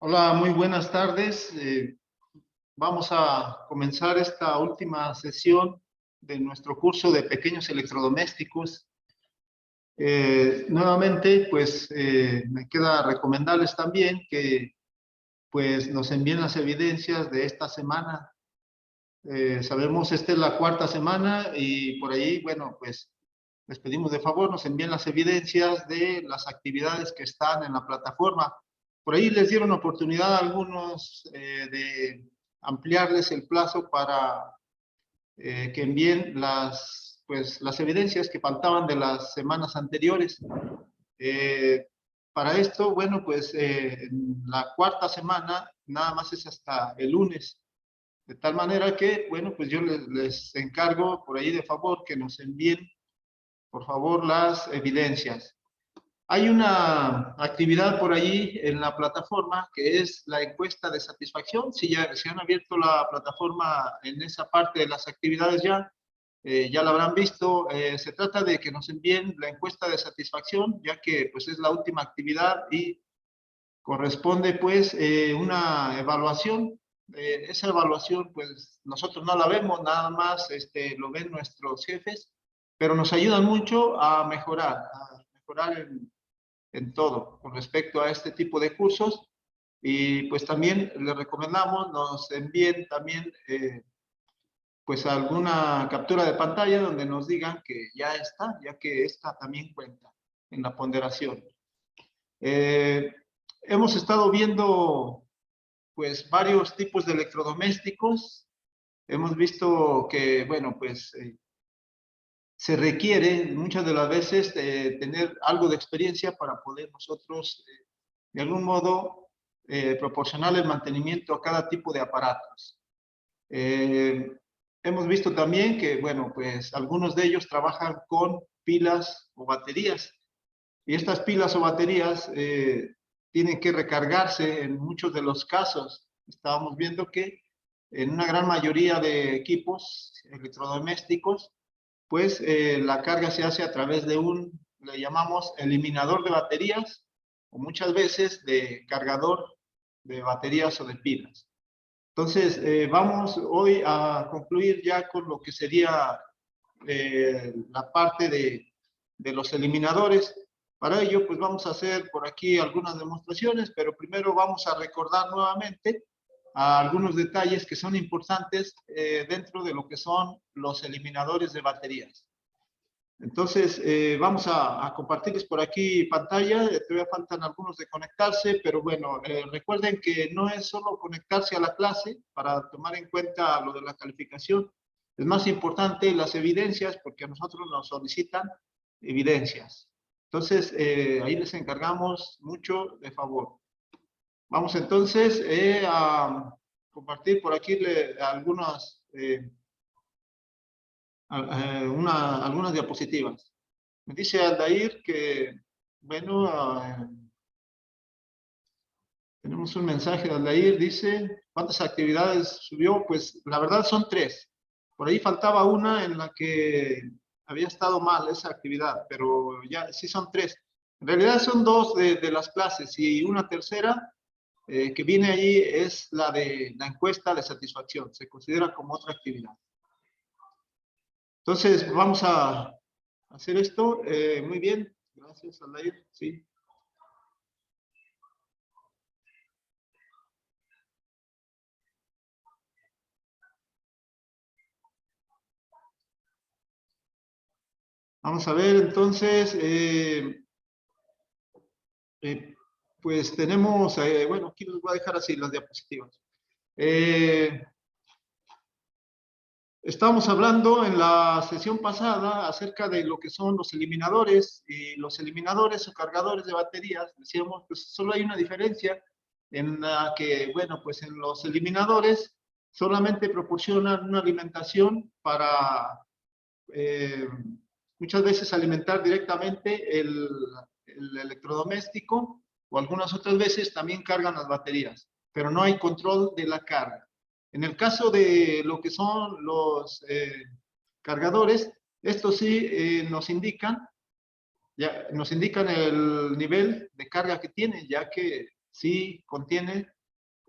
Hola, muy buenas tardes. Vamos a comenzar esta última sesión de nuestro curso de pequeños electrodomésticos. Nuevamente, pues me queda recomendarles también que pues nos envíen las evidencias de esta semana. Sabemos esta es la cuarta semana y por ahí, bueno, pues les pedimos de favor nos envíen las evidencias de las actividades que están en la plataforma. Por ahí les dieron oportunidad a algunos de ampliarles el plazo para que envíen las evidencias que faltaban de las semanas anteriores. Eh, para esto, bueno, pues en la cuarta semana nada más es hasta el lunes. De tal manera que, bueno, pues yo les encargo por ahí de favor que nos envíen, por favor, las evidencias. Hay una actividad por allí en la plataforma que es la encuesta de satisfacción. Si ya se han abierto la plataforma en esa parte de las actividades ya la habrán visto. Se trata de que nos envíen la encuesta de satisfacción, ya que pues es la última actividad y corresponde pues una evaluación. Esa evaluación pues nosotros no la vemos, nada más lo ven nuestros jefes, pero nos ayudan mucho a mejorar en todo con respecto a este tipo de cursos. Y pues también les recomendamos nos envíen también pues alguna captura de pantalla donde nos digan que ya está, ya que esta también cuenta en la ponderación. Eh, Hemos estado viendo pues varios tipos de electrodomésticos. Hemos visto que, bueno, pues se requiere muchas de las veces tener algo de experiencia para poder nosotros, de algún modo, proporcionar el mantenimiento a cada tipo de aparatos. Eh, Hemos visto también que, bueno, pues algunos de ellos trabajan con pilas o baterías. Y estas pilas o baterías tienen que recargarse en muchos de los casos. Estábamos viendo que en una gran mayoría de equipos electrodomésticos, pues la carga se hace a través de le llamamos eliminador de baterías, o muchas veces de cargador de baterías o de pilas. Entonces, vamos hoy a concluir ya con lo que sería la parte de los eliminadores. Para ello, pues vamos a hacer por aquí algunas demostraciones, pero primero vamos a recordar nuevamente algunos detalles que son importantes dentro de lo que son los eliminadores de baterías. Entonces, vamos a compartirles por aquí pantalla. Todavía faltan algunos de conectarse, pero bueno, recuerden que no es solo conectarse a la clase para tomar en cuenta lo de la calificación. Es más importante las evidencias, porque a nosotros nos solicitan evidencias. Entonces, ahí les encargamos mucho de favor. Vamos entonces a compartir por aquí algunas algunas diapositivas. Me dice Aldair que, bueno, tenemos un mensaje de Aldair, dice, ¿cuántas actividades subió? Pues la verdad son 3. Por ahí faltaba una en la que había estado mal esa actividad, pero ya sí son 3. En realidad son 2 de las clases y una tercera que viene allí es la de la encuesta de satisfacción. Se considera como otra actividad. Entonces, vamos a hacer esto. Muy bien. Gracias, Aldair. Sí. Vamos a ver, entonces, pues tenemos, bueno, aquí les voy a dejar así las diapositivas. Estábamos hablando en la sesión pasada acerca de lo que son los eliminadores y los eliminadores o cargadores de baterías. Decíamos, pues solo hay una diferencia en la que, bueno, pues en los eliminadores solamente proporcionan una alimentación para muchas veces alimentar directamente el electrodoméstico o algunas otras veces también cargan las baterías, pero no hay control de la carga. En el caso de lo que son los cargadores, estos sí nos indican el nivel de carga que tienen, ya que sí contiene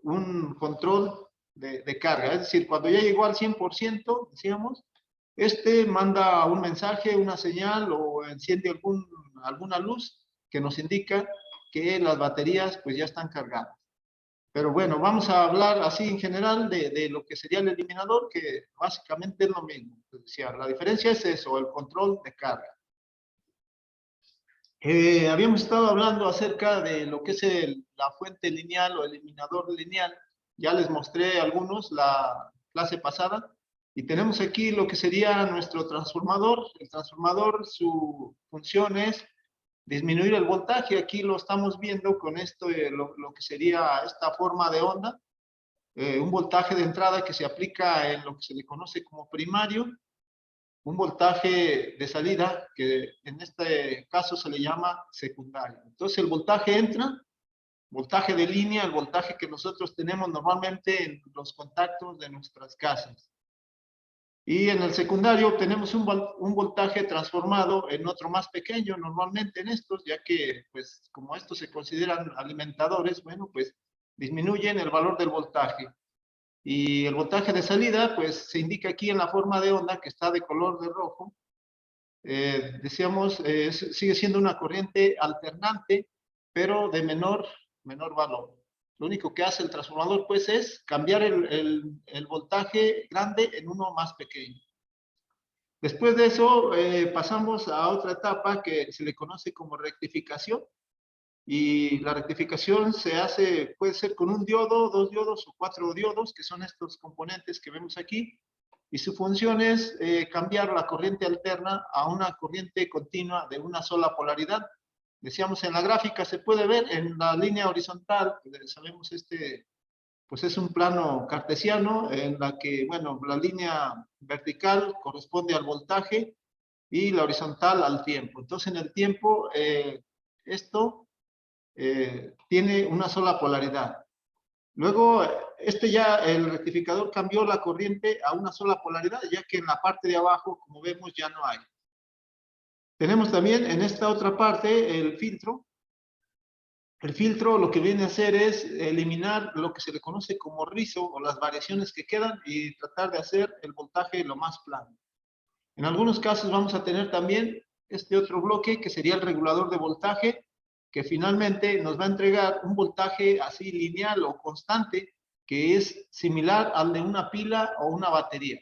un control de carga. Es decir, cuando ya llegó al 100%, decíamos, manda un mensaje, una señal o enciende alguna luz que nos indica que las baterías pues ya están cargadas. Pero bueno, vamos a hablar así en general de lo que sería el eliminador, que básicamente es lo mismo. Es decir, la diferencia es eso, el control de carga. Habíamos estado hablando acerca de lo que es la fuente lineal o eliminador lineal. Ya les mostré algunos la clase pasada. Y tenemos aquí lo que sería nuestro transformador. El transformador, su función es disminuir el voltaje. Aquí lo estamos viendo con esto, lo que sería esta forma de onda. Un voltaje de entrada que se aplica en lo que se le conoce como primario, un voltaje de salida que en este caso se le llama secundario. Entonces el voltaje entra, voltaje de línea, el voltaje que nosotros tenemos normalmente en los contactos de nuestras casas. Y en el secundario tenemos un voltaje transformado en otro más pequeño, normalmente en estos, ya que pues como estos se consideran alimentadores, bueno, pues disminuyen el valor del voltaje. Y el voltaje de salida, pues se indica aquí en la forma de onda que está de color de rojo. Decíamos, sigue siendo una corriente alternante, pero de menor valor. Lo único que hace el transformador, pues, es cambiar el voltaje grande en uno más pequeño. Después de eso, pasamos a otra etapa que se le conoce como rectificación. Y la rectificación se hace, puede ser con un diodo, 2 diodos o 4 diodos, que son estos componentes que vemos aquí. Y su función es cambiar la corriente alterna a una corriente continua de una sola polaridad. Decíamos en la gráfica, se puede ver en la línea horizontal, sabemos pues es un plano cartesiano en la que, bueno, la línea vertical corresponde al voltaje y la horizontal al tiempo. Entonces en el tiempo, esto tiene una sola polaridad. Luego, el rectificador cambió la corriente a una sola polaridad, ya que en la parte de abajo, como vemos, ya no hay. Tenemos también en esta otra parte el filtro. El filtro lo que viene a hacer es eliminar lo que se le conoce como rizo o las variaciones que quedan y tratar de hacer el voltaje lo más plano. En algunos casos vamos a tener también este otro bloque que sería el regulador de voltaje, que finalmente nos va a entregar un voltaje así lineal o constante que es similar al de una pila o una batería.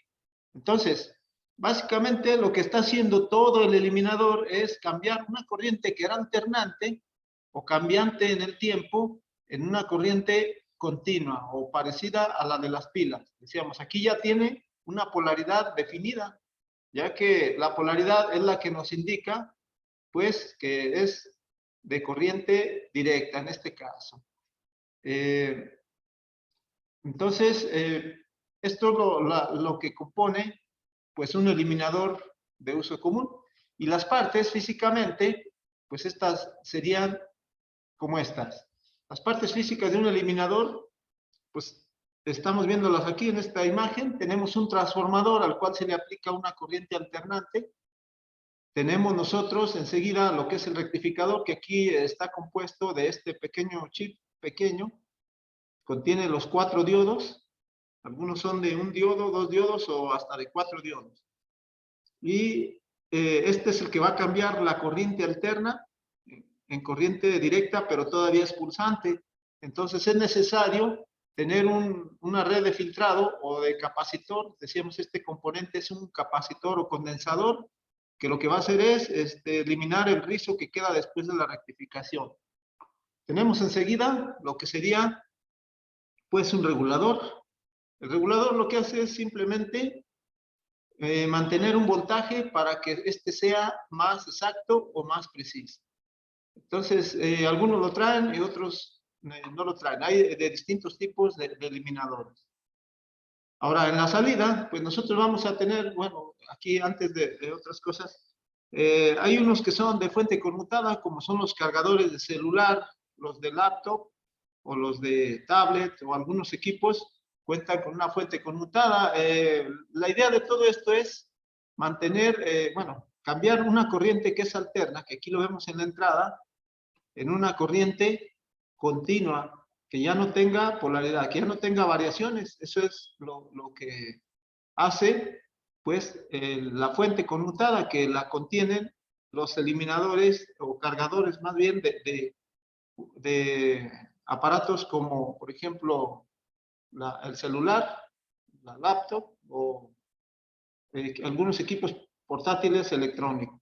Entonces, básicamente lo que está haciendo todo el eliminador es cambiar una corriente que era alternante o cambiante en el tiempo en una corriente continua o parecida a la de las pilas. Decíamos, aquí ya tiene una polaridad definida, ya que la polaridad es la que nos indica, pues, que es de corriente directa en este caso. Entonces, esto es lo que compone, pues, un eliminador de uso común. Y las partes, físicamente, pues, estas serían como estas. Las partes físicas de un eliminador, pues, estamos viéndolas aquí en esta imagen. Tenemos un transformador al cual se le aplica una corriente alternante. Tenemos nosotros enseguida lo que es el rectificador, que aquí está compuesto de este pequeño chip pequeño. Contiene los 4 diodos. Algunos son de un diodo, 2 diodos o hasta de 4 diodos. Y este es el que va a cambiar la corriente alterna en corriente directa, pero todavía es pulsante. Entonces es necesario tener una red de filtrado o de capacitor. Decíamos, este componente es un capacitor o condensador, que lo que va a hacer es eliminar el rizo que queda después de la rectificación. Tenemos enseguida lo que sería, pues, un regulador. El regulador lo que hace es simplemente mantener un voltaje para que este sea más exacto o más preciso. Entonces, algunos lo traen y otros no lo traen. Hay de distintos tipos de eliminadores. Ahora, en la salida, pues nosotros vamos a tener, bueno, aquí antes de otras cosas, hay unos que son de fuente conmutada, como son los cargadores de celular, los de laptop o los de tablet o algunos equipos cuentan con una fuente conmutada. La idea de todo esto es mantener, bueno, cambiar una corriente que es alterna, que aquí lo vemos en la entrada, en una corriente continua, que ya no tenga polaridad, que ya no tenga variaciones. Eso es lo que hace, pues, la fuente conmutada, que la contienen los eliminadores o cargadores, más bien, de aparatos como, por ejemplo, el celular, la laptop o algunos equipos portátiles electrónicos.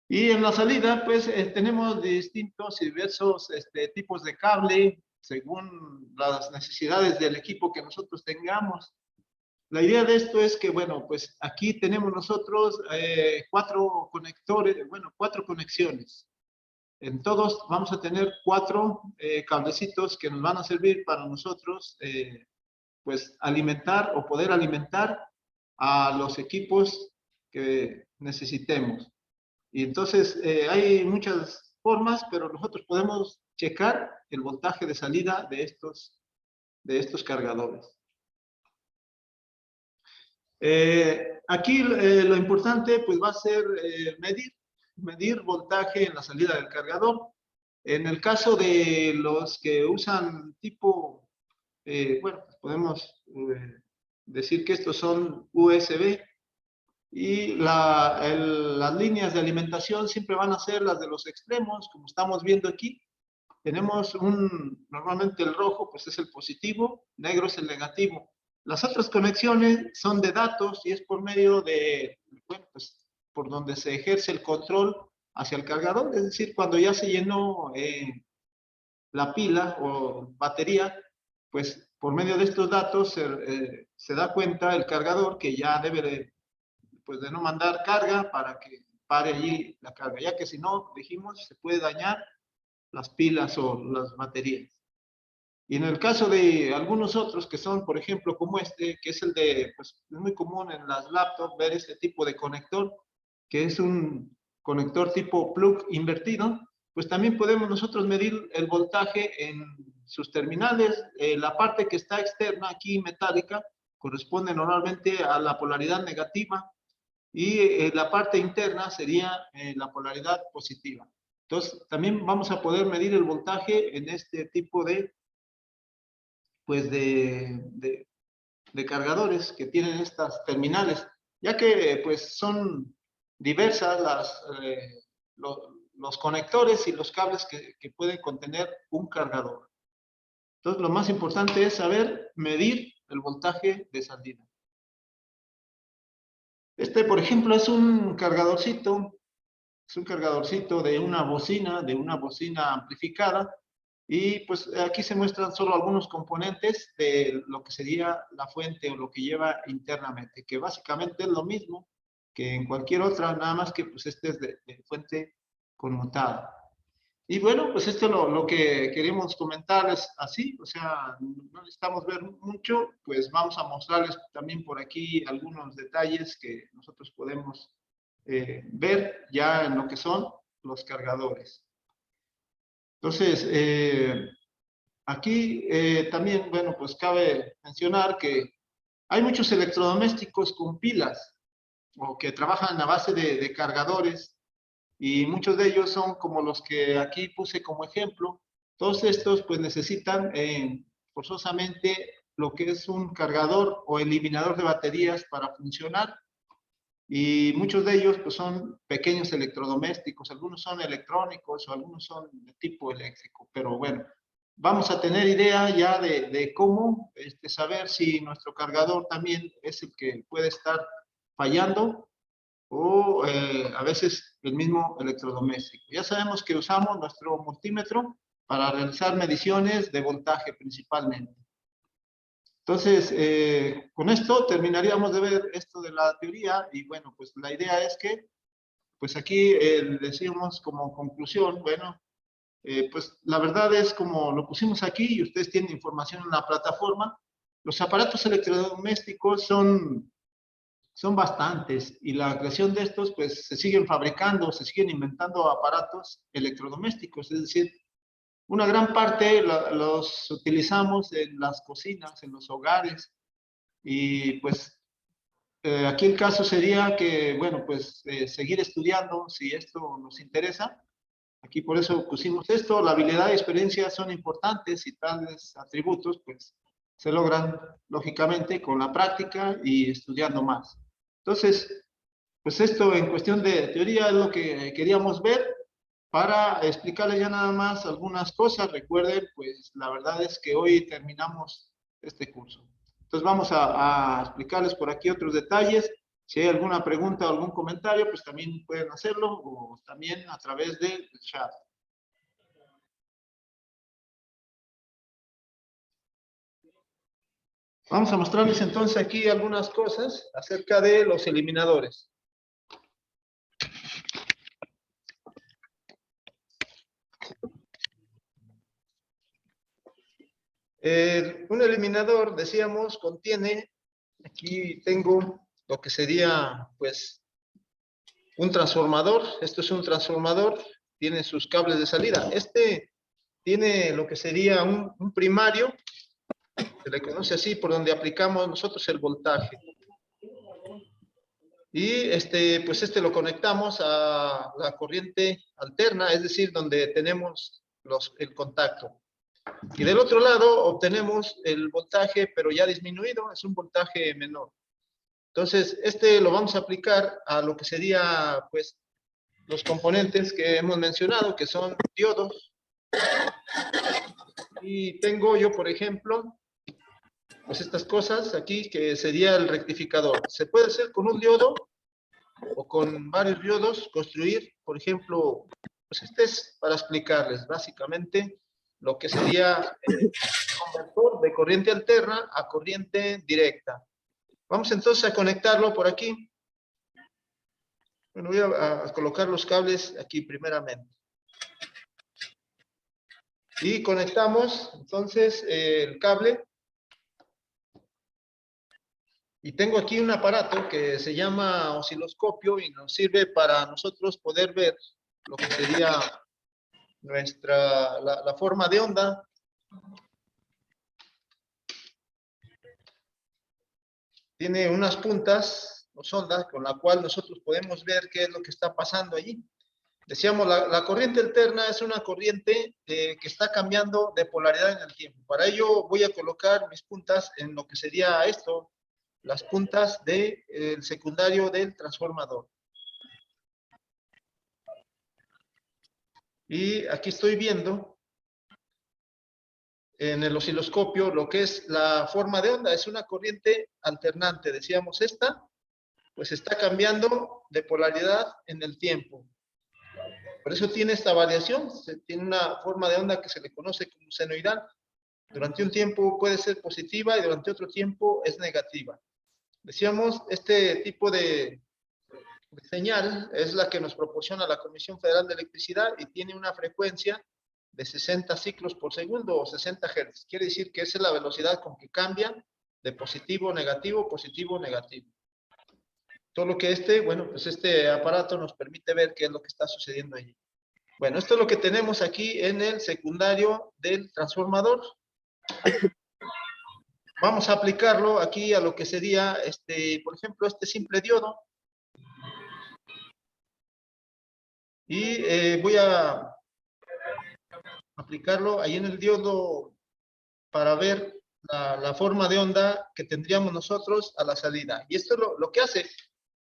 Y en la salida, pues, tenemos distintos y diversos tipos de cable, según las necesidades del equipo que nosotros tengamos. La idea de esto es que, bueno, pues aquí tenemos nosotros 4 conectores, bueno, 4 conexiones. En todos vamos a tener 4 cablecitos que nos van a servir para nosotros, pues, alimentar o poder alimentar a los equipos que necesitemos. Y entonces hay muchas formas, pero nosotros podemos checar el voltaje de salida de estos cargadores. Aquí lo importante pues va a ser medir voltaje en la salida del cargador. En el caso de los que usan tipo, bueno, podemos decir que estos son USB, y las líneas de alimentación siempre van a ser las de los extremos, como estamos viendo aquí. Tenemos normalmente el rojo pues es el positivo, negro es el negativo. Las otras conexiones son de datos y es por medio de, bueno, pues por donde se ejerce el control hacia el cargador, es decir, cuando ya se llenó la pila o batería, pues por medio de estos datos se da cuenta el cargador que ya debe pues de no mandar carga para que pare allí la carga, ya que si no, dijimos, se puede dañar las pilas o las baterías. Y en el caso de algunos otros que son, por ejemplo, como este, que es el de, pues es muy común en las laptops ver este tipo de conector, que es un conector tipo plug invertido, pues también podemos nosotros medir el voltaje en sus terminales. La parte que está externa aquí metálica corresponde normalmente a la polaridad negativa y la parte interna sería la polaridad positiva. Entonces, también vamos a poder medir el voltaje en este tipo de, pues de cargadores que tienen estas terminales, ya que pues son diversas los conectores y los cables que pueden contener un cargador. Entonces, lo más importante es saber medir el voltaje de salida. Este, por ejemplo, es un cargadorcito de una bocina amplificada, y pues aquí se muestran solo algunos componentes de lo que sería la fuente o lo que lleva internamente, que básicamente es lo mismo que en cualquier otra, nada más que pues este es de fuente conmutada. Y bueno, pues esto lo que queremos comentarles así, o sea, no necesitamos ver mucho, pues vamos a mostrarles también por aquí algunos detalles que nosotros podemos ver ya en lo que son los cargadores. Entonces, aquí también, bueno, pues cabe mencionar que hay muchos electrodomésticos con pilas o que trabajan a base de cargadores, y muchos de ellos son como los que aquí puse como ejemplo. Todos estos pues necesitan forzosamente lo que es un cargador o eliminador de baterías para funcionar, y muchos de ellos pues son pequeños electrodomésticos, algunos son electrónicos o algunos son de tipo eléctrico, pero bueno, vamos a tener idea ya de cómo saber si nuestro cargador también es el que puede estar fallando, o a veces el mismo electrodoméstico. Ya sabemos que usamos nuestro multímetro para realizar mediciones de voltaje principalmente. Entonces, con esto terminaríamos de ver esto de la teoría, y bueno, pues la idea es que, pues aquí decimos como conclusión, bueno, pues la verdad es como lo pusimos aquí y ustedes tienen información en la plataforma, los aparatos electrodomésticos son bastantes, y la creación de estos pues se siguen fabricando, se siguen inventando aparatos electrodomésticos, es decir, una gran parte los utilizamos en las cocinas, en los hogares, y pues aquí el caso sería que, bueno, pues seguir estudiando si esto nos interesa, Aquí por eso pusimos esto. La habilidad y experiencia son importantes y tales atributos pues se logran lógicamente con la práctica y estudiando más. Entonces, pues esto en cuestión de teoría es lo que queríamos ver. Para explicarles ya nada más algunas cosas, recuerden, pues la verdad es que hoy terminamos este curso. Entonces vamos a explicarles por aquí otros detalles. Si hay alguna pregunta o algún comentario, pues también pueden hacerlo o también a través del chat. Vamos a mostrarles entonces aquí algunas cosas acerca de los eliminadores. Un eliminador, decíamos, contiene, aquí tengo lo que sería, pues, un transformador. Esto es un transformador, tiene sus cables de salida. Este tiene lo que sería un primario, se le conoce así, por donde aplicamos nosotros el voltaje. Y pues lo conectamos a la corriente alterna, es decir, donde tenemos el contacto. Y del otro lado obtenemos el voltaje, pero ya disminuido, es un voltaje menor. Entonces, lo vamos a aplicar a lo que sería, pues, los componentes que hemos mencionado, que son diodos. Y tengo yo, por ejemplo, pues estas cosas aquí, que sería el rectificador. Se puede hacer con un diodo o con varios diodos, construir, por ejemplo, pues es para explicarles básicamente lo que sería el convertor de corriente alterna a corriente directa. Vamos entonces a conectarlo por aquí. Bueno, voy a colocar los cables aquí primeramente. Y conectamos entonces el cable. Y tengo aquí un aparato que se llama osciloscopio y nos sirve para nosotros poder ver lo que sería la forma de onda. Tiene unas puntas o sondas con la cual nosotros podemos ver qué es lo que está pasando allí. Decíamos, la corriente alterna es una corriente que está cambiando de polaridad en el tiempo. Para ello voy a colocar mis puntas en lo que sería esto, las puntas del secundario del transformador. Y aquí estoy viendo en el osciloscopio lo que es la forma de onda. Es una corriente alternante. Decíamos, pues está cambiando de polaridad en el tiempo. Por eso tiene esta variación. Tiene una forma de onda que se le conoce como senoidal. Durante un tiempo puede ser positiva y durante otro tiempo es negativa. Decíamos, este tipo de señal es la que nos proporciona la Comisión Federal de Electricidad y tiene una frecuencia de 60 ciclos por segundo o 60 Hz. Quiere decir que esa es la velocidad con que cambia de positivo, negativo, positivo, negativo. Todo lo que bueno, pues este aparato nos permite ver qué es lo que está sucediendo allí. Bueno, esto es lo que tenemos aquí en el secundario del transformador. Vamos a aplicarlo aquí a lo que sería, por ejemplo, este simple diodo. Y voy a aplicarlo ahí en el diodo para ver la forma de onda que tendríamos nosotros a la salida. Y esto es lo que hace,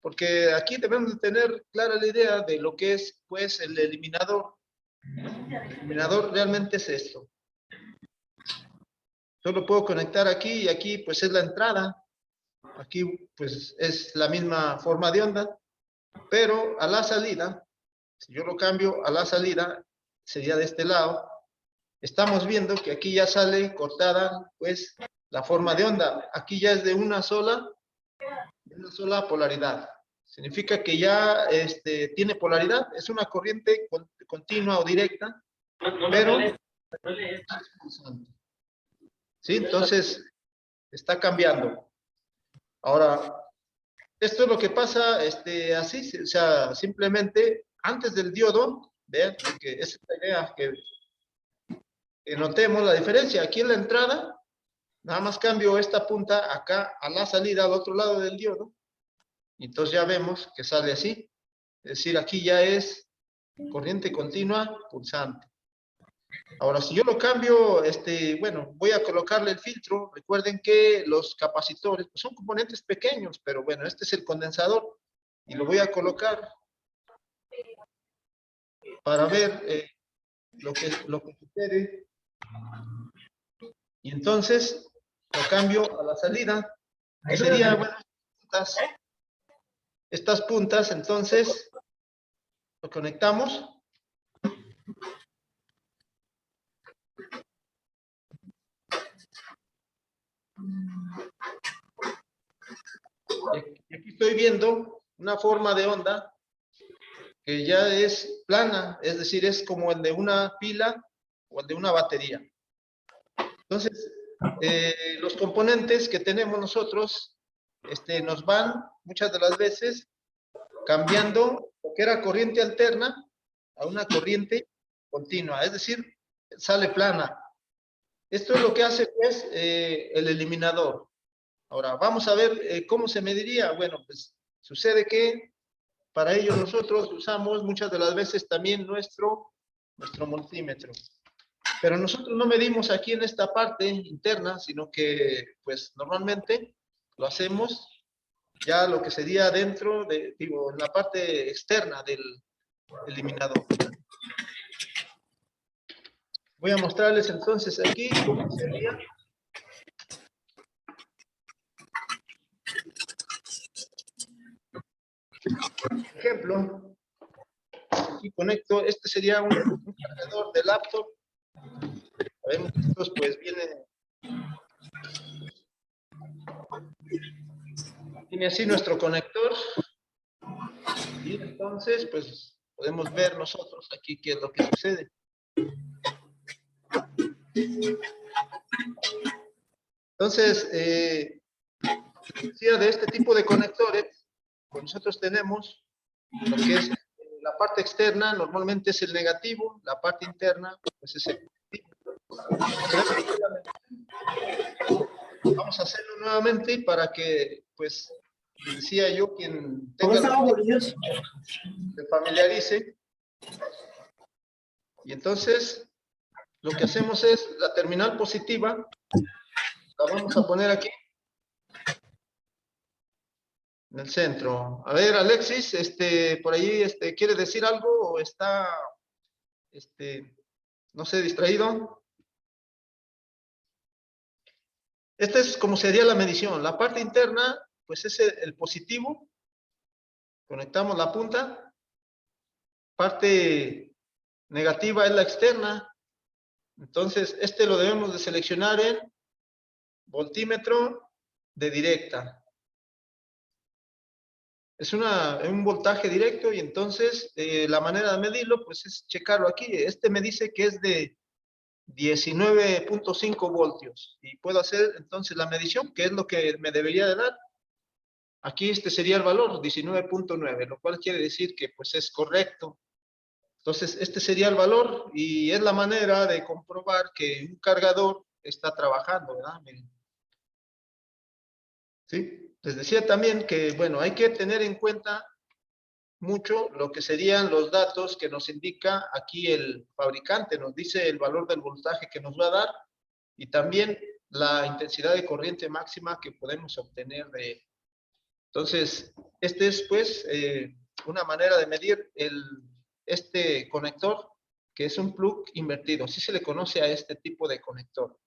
porque aquí debemos de tener clara la idea de lo que es, pues, el eliminador. El eliminador realmente es esto. Yo lo puedo conectar aquí y aquí, pues, es la entrada. Aquí, pues, es la misma forma de onda, pero a la salida, si yo lo cambio a la salida, sería de este lado. Estamos viendo que aquí ya sale cortada, pues, la forma de onda. Aquí ya es de una sola polaridad. Significa que ya tiene polaridad, es una corriente continua o directa, pero está expulsando. ¿Sí? Entonces, está cambiando. Ahora, esto es lo que pasa así, o sea, simplemente antes del diodo, vean que es esta idea que notemos la diferencia. Aquí en la entrada, nada más cambio esta punta acá a la salida al otro lado del diodo. Entonces ya vemos que sale así. Es decir, aquí ya es corriente continua pulsante. Ahora, si yo lo cambio, bueno, voy a colocarle el filtro. Recuerden que los capacitores pues, son componentes pequeños, pero bueno, este es el condensador y lo voy a colocar para ver lo que sucede. Y entonces lo cambio a la salida, que sería, bueno, estas puntas, entonces lo conectamos. Y aquí estoy viendo una forma de onda que ya es plana, es decir, es como el de una pila o el de una batería. Entonces, los componentes que tenemos nosotros nos van muchas de las veces cambiando lo que era corriente alterna a una corriente continua, es decir, sale plana. Esto es lo que hace pues el eliminador. Ahora, vamos a ver cómo se mediría. Bueno, pues sucede que para ello nosotros usamos muchas de las veces también nuestro multímetro. Pero nosotros no medimos aquí en esta parte interna, sino que pues normalmente lo hacemos ya lo que sería dentro de, digo, en la parte externa del eliminador. Voy a mostrarles entonces aquí cómo sería. Por ejemplo, aquí conecto, este sería un cargador de laptop. Sabemos que estos pues tiene así nuestro conector. Y entonces pues podemos ver nosotros aquí qué es lo que sucede. Entonces, decía de este tipo de conectores, pues nosotros tenemos lo que es la parte externa, normalmente es el negativo, la parte interna, pues es el positivo. Vamos a hacerlo nuevamente para que, pues, les decía yo, quien tenga se familiarice. Y entonces, lo que hacemos es la terminal positiva, la vamos a poner aquí en el centro. A ver, Alexis, por ahí, ¿quiere decir algo o está, no sé, distraído? Esta es como sería la medición. La parte interna, pues es el positivo. Conectamos la punta. Parte negativa es la externa. Entonces, lo debemos de seleccionar en voltímetro de directa. Es un voltaje directo y entonces la manera de medirlo pues es checarlo aquí. Me dice que es de 19.5 voltios y puedo hacer entonces la medición, que es lo que me debería de dar. Aquí sería el valor 19.9, lo cual quiere decir que pues es correcto. Entonces sería el valor y es la manera de comprobar que un cargador está trabajando, ¿verdad? Miren. ¿Sí? Les decía también que, bueno, hay que tener en cuenta mucho lo que serían los datos que nos indica aquí el fabricante, nos dice el valor del voltaje que nos va a dar y también la intensidad de corriente máxima que podemos obtener de él. Entonces, es pues una manera de medir este conector, que es un plug invertido, así se le conoce a este tipo de conector.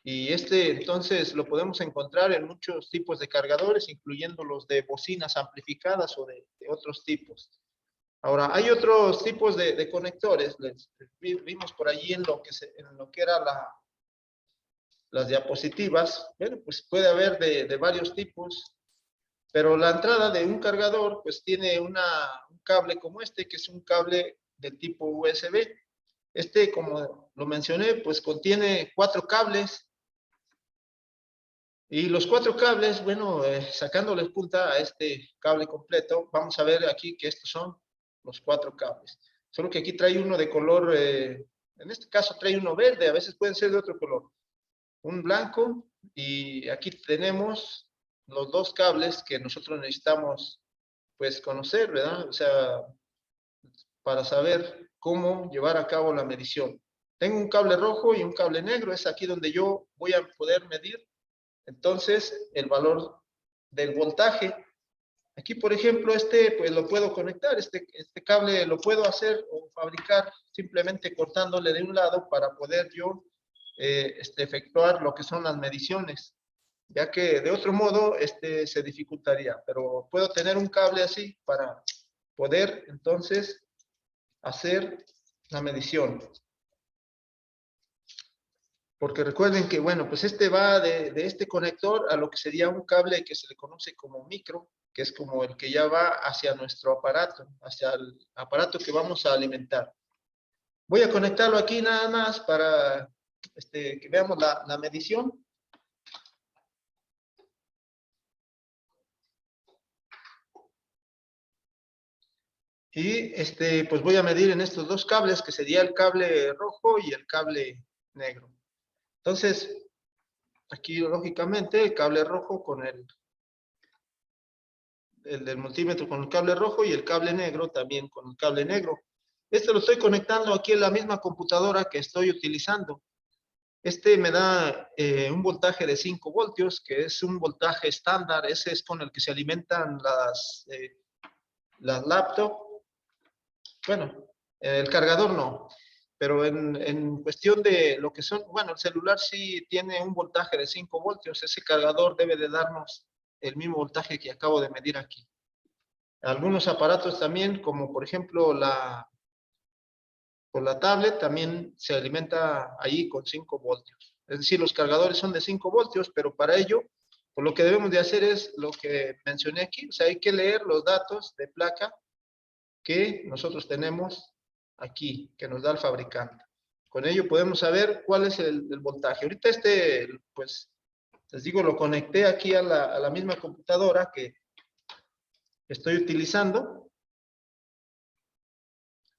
Y entonces lo podemos encontrar en muchos tipos de cargadores, incluyendo los de bocinas amplificadas o de otros tipos. Ahora, hay otros tipos de conectores. Vimos por allí en lo que eran las diapositivas. Bueno, pues puede haber de varios tipos, pero la entrada de un cargador pues tiene un cable como que es un cable del tipo USB. Como lo mencioné, pues contiene 4 cables. Y los 4 cables, bueno, sacándoles punta a este cable completo, vamos a ver aquí que estos son los 4 cables. Solo que aquí trae uno de color, en este caso trae uno verde, a veces pueden ser de otro color. Un blanco, y aquí tenemos los 2 cables que nosotros necesitamos, pues, conocer, ¿verdad? O sea, para saber cómo llevar a cabo la medición. Tengo un cable rojo y un cable negro, es aquí donde yo voy a poder medir entonces el valor del voltaje. Aquí, por ejemplo, pues lo puedo conectar, este cable lo puedo hacer o fabricar simplemente cortándole de un lado para poder yo efectuar lo que son las mediciones, ya que de otro modo se dificultaría, pero puedo tener un cable así para poder entonces hacer la medición. Porque recuerden que, bueno, pues va de este conector a lo que sería un cable que se le conoce como micro, que es como el que ya va hacia nuestro aparato, hacia el aparato que vamos a alimentar. Voy a conectarlo aquí nada más para que veamos la medición. Y pues voy a medir en estos dos cables, que sería el cable rojo y el cable negro. Entonces, aquí lógicamente el cable rojo con el del multímetro con el cable rojo y el cable negro también con el cable negro. Lo estoy conectando aquí en la misma computadora que estoy utilizando. Me da un voltaje de 5 voltios, que es un voltaje estándar. Ese es con el que se alimentan las laptops. Bueno, el cargador no. Pero en cuestión de lo que son, bueno, el celular sí tiene un voltaje de 5 voltios. Ese cargador debe de darnos el mismo voltaje que acabo de medir aquí. Algunos aparatos también, como por ejemplo por la tablet, también se alimenta ahí con 5 voltios. Es decir, los cargadores son de 5 voltios, pero para ello, pues lo que debemos de hacer es lo que mencioné aquí. O sea, hay que leer los datos de placa que nosotros tenemos aquí, que nos da el fabricante. Con ello podemos saber cuál es el voltaje. Ahorita pues, les digo, lo conecté aquí a la misma computadora que estoy utilizando.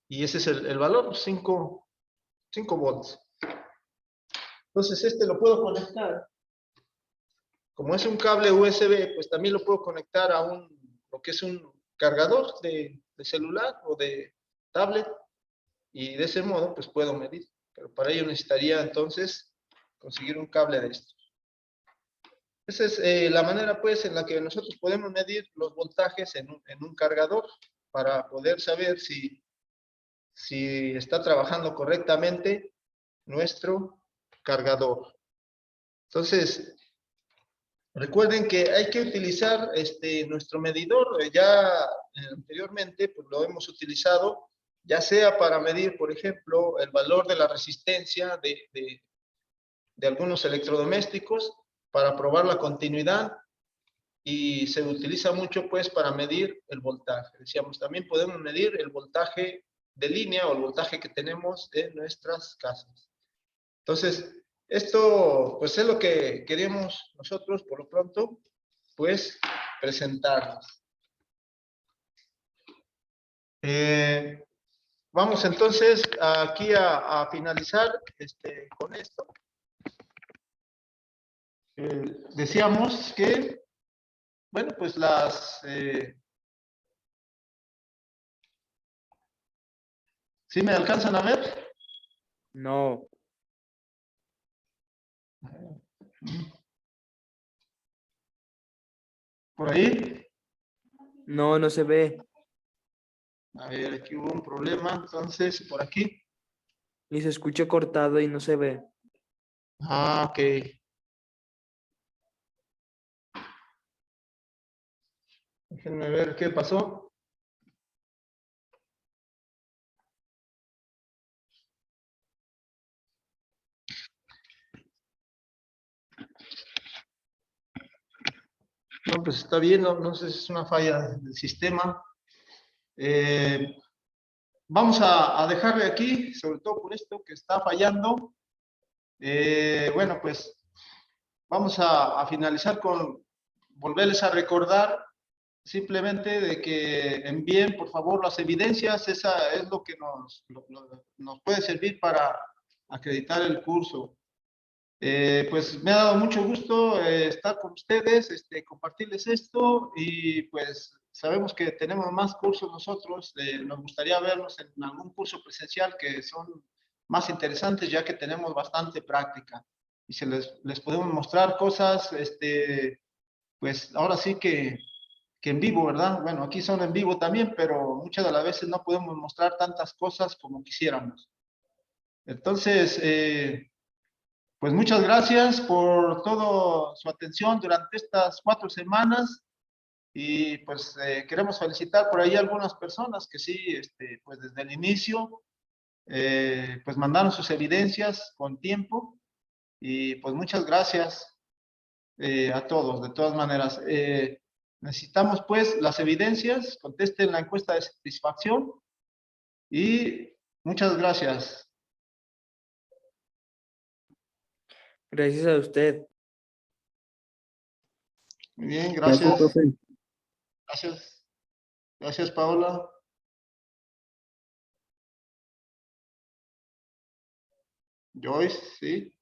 Y ese es el valor, 5 volts. Entonces lo puedo conectar. Como es un cable USB, pues también lo puedo conectar a lo que es un cargador de celular o de tablet. Y de ese modo, pues puedo medir. Pero para ello necesitaría entonces conseguir un cable de estos. Esa es la manera, pues, en la que nosotros podemos medir los voltajes en un cargador para poder saber si está trabajando correctamente nuestro cargador. Entonces, recuerden que hay que utilizar nuestro medidor. Ya anteriormente pues lo hemos utilizado, ya sea para medir, por ejemplo, el valor de la resistencia de algunos electrodomésticos, para probar la continuidad, y se utiliza mucho pues para medir el voltaje. Decíamos, también podemos medir el voltaje de línea o el voltaje que tenemos en nuestras casas. Entonces, esto pues es lo que queremos nosotros por lo pronto pues presentarnos. Vamos entonces aquí a finalizar con esto. Decíamos que, bueno, pues ¿sí me alcanzan a ver? No. ¿Por ahí? No, no se ve. A ver, aquí hubo un problema, entonces, por aquí. Y se escucha cortado y no se ve. Ah, ok. Déjenme ver qué pasó. No, pues está bien, no sé si es una falla del sistema. Vamos a dejarle aquí, sobre todo por esto que está fallando. Bueno, pues vamos a finalizar con volverles a recordar simplemente de que envíen por favor las evidencias. Esa es lo que nos puede servir para acreditar el curso. Pues me ha dado mucho gusto estar con ustedes, compartirles esto y pues sabemos que tenemos más cursos nosotros. Nos gustaría verlos en algún curso presencial que son más interesantes ya que tenemos bastante práctica y les podemos mostrar cosas, pues ahora sí que en vivo, ¿verdad? Bueno, aquí son en vivo también, pero muchas de las veces no podemos mostrar tantas cosas como quisiéramos. Entonces, pues muchas gracias por toda su atención durante estas 4 semanas y pues queremos felicitar por ahí a algunas personas que sí, pues desde el inicio, pues mandaron sus evidencias con tiempo y pues muchas gracias a todos, de todas maneras. Necesitamos pues las evidencias, contesten la encuesta de satisfacción y muchas gracias. Gracias a usted. Muy bien, Gracias, gracias. profe. Gracias. Gracias, Paola. Joyce, sí.